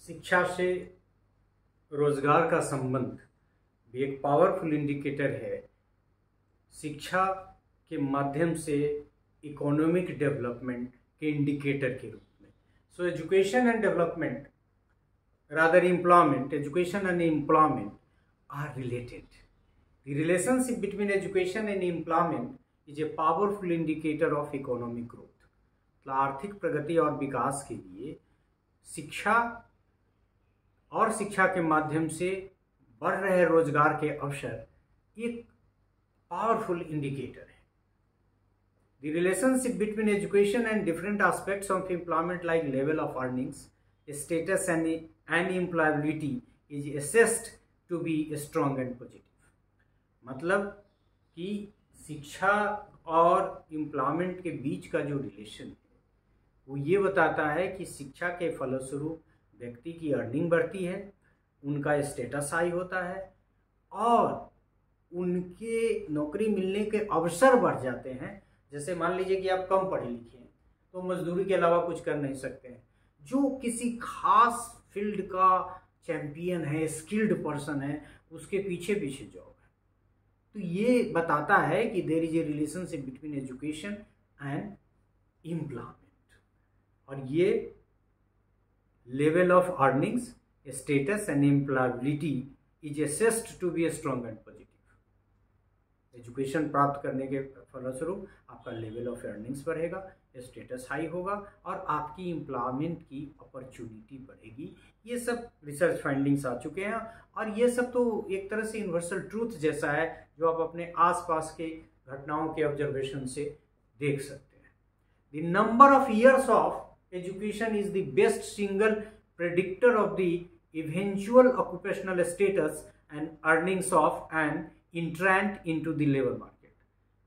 शिक्षा से रोजगार का संबंध भी एक पावरफुल इंडिकेटर है। शिक्षा के माध्यम से इकोनॉमिक डेवलपमेंट के इंडिकेटर के रूप में। So education and development, rather employment, education and employment are related. The relationship between education and employment is a powerful indicator of economic growth. मतलब आर्थिक प्रगति और विकास के लिए शिक्षा और शिक्षा के माध्यम से बढ़ रहे रोजगार के अवसर एक पावरफुल इंडिकेटर है। The relationship between education and different aspects of employment like level of earnings, status and employability is assessed to be strong and positive. मतलब कि शिक्षा और एम्प्लॉयमेंट के बीच का जो रिलेशन है वो ये बताता है कि शिक्षा के फलस्वरूप व्यक्ति की अर्निंग बढ़ती है, उनका स्टेटस हाई होता है और उनके नौकरी मिलने के अवसर बढ़ जाते हैं। जैसे मान लीजिए कि आप कम पढ़े लिखे हैं तो मजदूरी के अलावा कुछ कर नहीं सकते हैं। जो किसी खास फील्ड का चैंपियन है, स्किल्ड पर्सन है, उसके पीछे पीछे जॉब है। तो ये बताता है कि there is a relationship between education and employment. और ये level of earnings, status and employability is assessed to be strong and positive. Education प्राप्त करने के फलस्वरूप आपका लेवल ऑफ अर्निंग्स बढ़ेगा, स्टेटस हाई होगा और आपकी एम्प्लॉयमेंट की अपॉर्चुनिटी बढ़ेगी। ये सब रिसर्च फाइंडिंग्स आ चुके हैं और ये सब तो एक तरह से यूनिवर्सल ट्रूथ जैसा है जो आप अपने आसपास के घटनाओं के ऑब्जर्वेशन से देख सकते हैं। The number of years of education is the best single predictor of the eventual occupational status and earnings of an entrant into the labour market.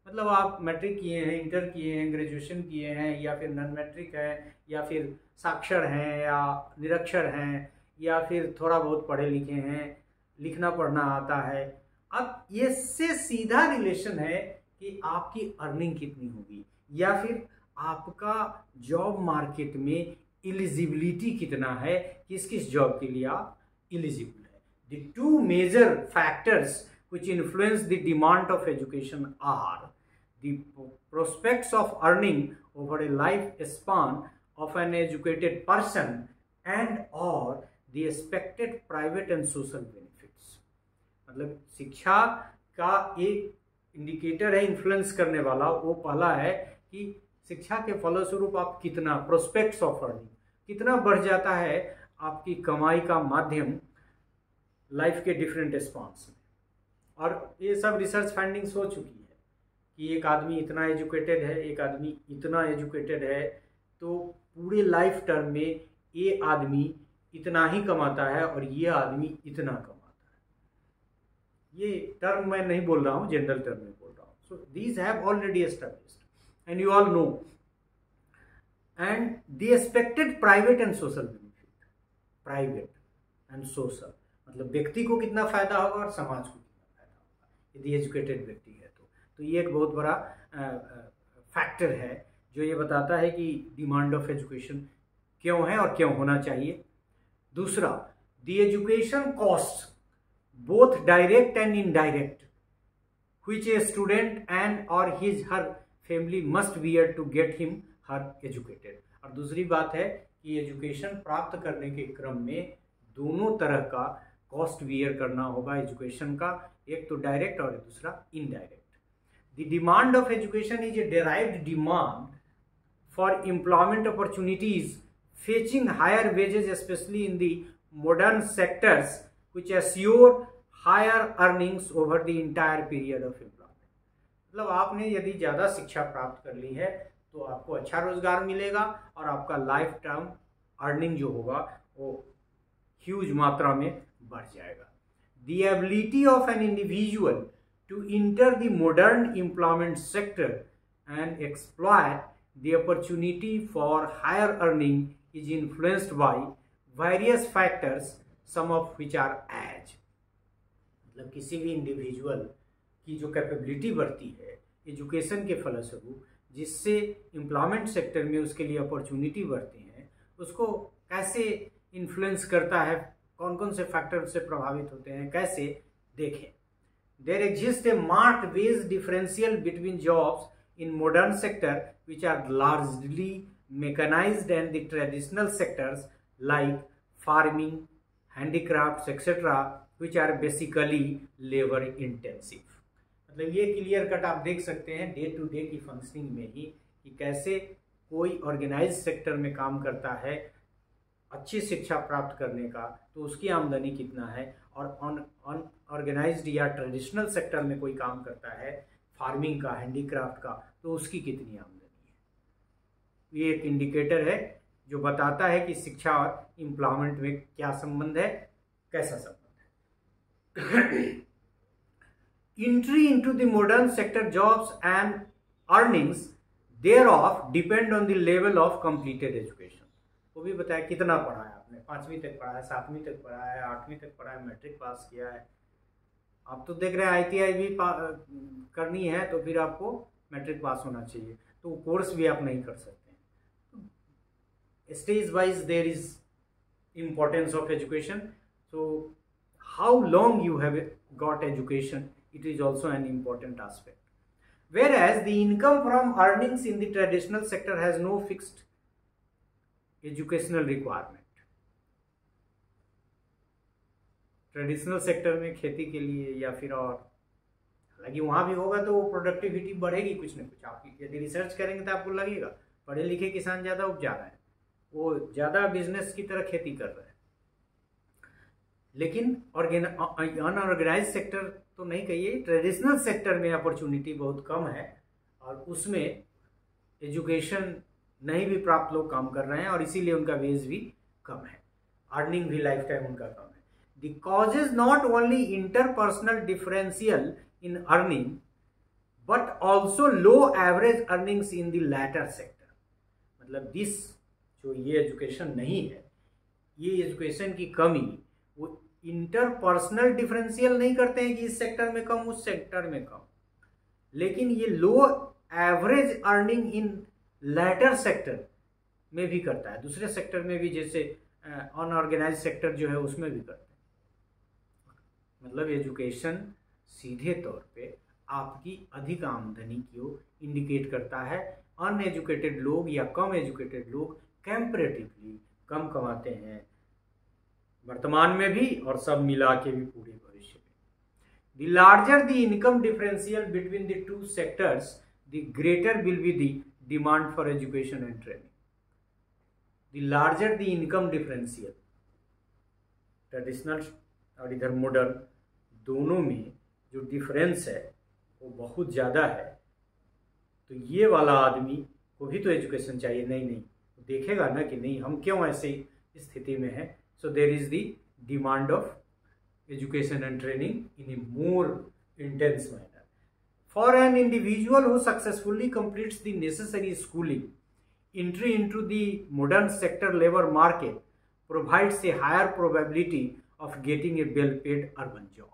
मतलब आप मैट्रिक किए हैं, इंटर किए हैं, ग्रेजुएशन किए हैं या फिर नॉन मैट्रिक है या फिर साक्षर हैं या निरक्षर हैं या फिर थोड़ा बहुत पढ़े लिखे हैं, लिखना पढ़ना आता है। अब ये से सीधा रिलेशन है कि आपकी अर्निंग कितनी होगी या फिर आपका जॉब मार्केट में एलिजिबिलिटी कितना है, किस किस जॉब के लिए आप एलिजिबल है। The two major factors which influence the demand of education are the prospects of earning over a life span of an educated person and or the expected private and social benefits। मतलब शिक्षा का एक indicator है influence करने वाला, वो पहला है कि शिक्षा के फलस्वरूप आप कितना प्रोस्पेक्ट्स ऑफ अर्निंग कितना बढ़ जाता है आपकी कमाई का माध्यम लाइफ के डिफरेंट स्पान्स में। और ये सब रिसर्च फाइंडिंग्स हो चुकी है कि एक आदमी इतना एजुकेटेड है, एक आदमी इतना एजुकेटेड है, तो पूरे लाइफ टर्म में ये आदमी इतना ही कमाता है और ये आदमी इतना कमाता है। ये टर्म मैं नहीं बोल रहा हूँ, जनरल टर्म में बोल रहा हूँ। So these have already established and you all know and the expected private and social benefit. Private and social मतलब व्यक्ति को कितना फायदा होगा और समाज को यदि एजुकेटेड व्यक्ति है तो ये एक बहुत बड़ा फैक्टर है जो ये बताता है कि डिमांड ऑफ एजुकेशन क्यों है और क्यों होना चाहिए। दूसरा, the education cost both direct and indirect which a student and और his her family must bear to get him her educated. और दूसरी बात है कि एजुकेशन प्राप्त करने के क्रम में दोनों तरह का कॉस्ट बियर करना होगा एजुकेशन का, एक तो डायरेक्ट और दूसरा indirect. The demand of education is a derived demand for employment opportunities fetching higher wages specially in the modern sectors which assure higher earnings over the entire period of employment. मतलब आपने यदि ज़्यादा शिक्षा प्राप्त कर ली है तो आपको अच्छा रोजगार मिलेगा और आपका लाइफ टाइम अर्निंग जो होगा वो ह्यूज मात्रा में बढ़ जाएगा। The ability of an individual to enter the modern employment sector and exploit the opportunity for higher earning is influenced by various factors, some of which are as। मतलब किसी भी इंडिविजुअल की जो कैपेबिलिटी बढ़ती है एजुकेशन के फलस्वरूप, जिससे एम्प्लॉयमेंट सेक्टर में उसके लिए अपॉर्चुनिटी बढ़ती हैं, उसको कैसे इन्फ्लुएंस करता है, कौन कौन से फैक्टर से प्रभावित होते हैं, कैसे देखें। There exist a marked wage differential between jobs in modern sector which are largely mechanised and the traditional sectors like farming, handicrafts etcetera which are basically labour intensive. मतलब ये क्लियर कट आप देख सकते हैं डे टू डे की functioning में ही कि कैसे कोई ऑर्गेनाइज सेक्टर में काम करता है अच्छी शिक्षा प्राप्त करने का तो उसकी आमदनी कितना है, और अनऑर्गेनाइज्ड या ट्रेडिशनल सेक्टर में कोई काम करता है फार्मिंग का, हैंडीक्राफ्ट का, तो उसकी कितनी आमदनी है। ये एक इंडिकेटर है जो बताता है कि शिक्षा और एम्प्लॉयमेंट में क्या संबंध है, कैसा संबंध है। Entry into the modern sector jobs and earnings thereof depend on the level of completed education। वो भी बताया कितना पढ़ा है आपने, 5वीं तक पढ़ा है, 7वीं तक पढ़ा है, 8वीं तक पढ़ा है, मैट्रिक पास किया है। आप तो देख रहे हैं ITI भी करनी है तो फिर आपको मैट्रिक पास होना चाहिए, तो कोर्स भी आप नहीं कर सकते। Stage wise there is importance of education, so how long you have got education, it is also an important aspect. Whereas the income from earnings in the traditional sector has no fixed educational requirement. Traditional sector में खेती के लिए या फिर और, हालांकि वहां भी होगा तो वो प्रोडक्टिविटी बढ़ेगी कुछ न कुछ। आप यदि रिसर्च करेंगे तो आपको लगेगा पढ़े लिखे किसान ज़्यादा उपजा रहे हैं, वो ज़्यादा बिजनेस की तरह खेती कर रहे हैं। लेकिन अनऑर्गेनाइज सेक्टर तो नहीं कहिए, ट्रेडिशनल सेक्टर में अपॉर्चुनिटी बहुत कम है और उसमें एजुकेशन नहीं भी प्राप्त लोग काम कर रहे हैं और इसीलिए उनका वेज भी कम है, अर्निंग भी लाइफ टाइम उनका कम है। The cause is not only interpersonal differential in earning but also low average earnings in the latter sector. मतलब दिस जो ये एजुकेशन नहीं है, ये एजुकेशन की कमी वो इंटरपर्सनल डिफरेंशियल नहीं करते हैं कि इस सेक्टर में कम उस सेक्टर में कम, लेकिन ये low average earning in latter sector में भी करता है, दूसरे सेक्टर में भी, जैसे अनऑर्गेनाइज सेक्टर जो है उसमें भी करते हैं। मतलब एजुकेशन सीधे तौर पे आपकी अधिक आमदनी को इंडिकेट करता है। अनएजुकेटेड लोग या कम एजुकेटेड लोग कंपैरेटिवली कम कमाते हैं वर्तमान में भी और सब मिला के भी पूरे भविष्य में। The larger the income differential between the two sectors the greater will be the demand for education and training. The larger the income differential, traditional और इधर मॉडर्न, दोनों में जो डिफरेंस है वो बहुत ज़्यादा है, तो ये वाला आदमी को भी तो एजुकेशन चाहिए। नहीं देखेगा ना कि नहीं हम क्यों ऐसी स्थिति में हैं, so there is the demand of education and training in a more intense manner. For an individual who successfully completes the necessary schooling, entry into the modern sector labor market provides a higher probability of getting a well-paid urban job.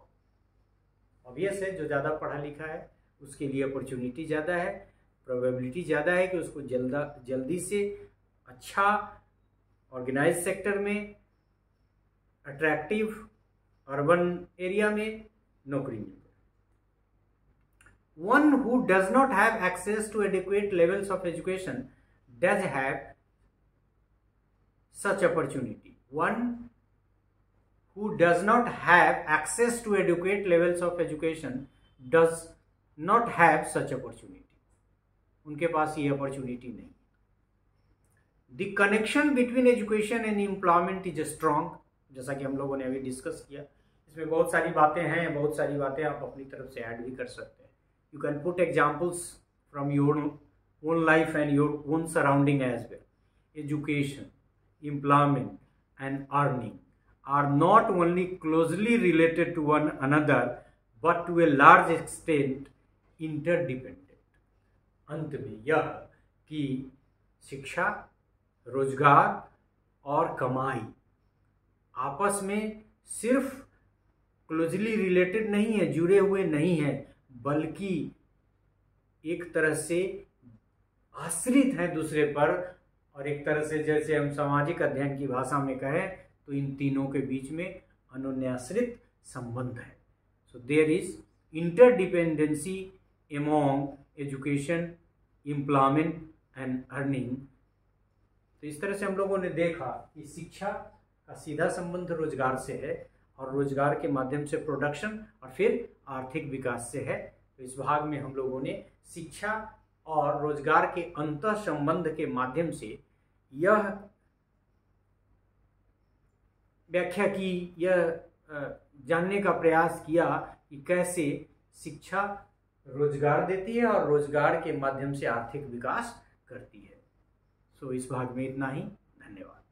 Obvious है, जो ज़्यादा पढ़ा लिखा है उसके लिए opportunity ज़्यादा है, प्रोबेबिलिटी ज़्यादा है कि उसको जल्दी से अच्छा ऑर्गेनाइज सेक्टर में, अट्रैक्टिव अर्बन एरिया में नौकरी मिल जाए। One who does not have access to adequate levels of education does have such opportunity. One who does not have access to adequate levels of education does not have such opportunity. उनके पास ये opportunity नहीं। The connection between education and employment is strong. जैसा कि हम लोगों ने अभी discuss किया, इसमें बहुत सारी बातें हैं, बहुत सारी बातें आप अपनी तरफ से ऐड भी कर सकते हैं। You can put examples from your own life and your own surrounding as well. Education, employment and earning are not only closely related to one another but to a large extent interdependent. अंत में यह कि शिक्षा, रोजगार और कमाई आपस में सिर्फ क्लोजली रिलेटेड नहीं है, जुड़े हुए नहीं हैं, बल्कि एक तरह से आश्रित हैं दूसरे पर, और एक तरह से जैसे हम सामाजिक अध्ययन की भाषा में कहें तो इन तीनों के बीच में अनुन्याश्रित संबंध है। So there is interdependency among education, employment and earning. तो इस तरह से हम लोगों ने देखा कि शिक्षा का सीधा संबंध रोजगार से है और रोजगार के माध्यम से प्रोडक्शन और फिर आर्थिक विकास से है। तो इस भाग में हम लोगों ने शिक्षा और रोजगार के अंतः संबंध के माध्यम से यह व्याख्या की, यह जानने का प्रयास किया कि कैसे शिक्षा रोजगार देती है और रोजगार के माध्यम से आर्थिक विकास करती है। सो इस भाग में इतना ही। धन्यवाद।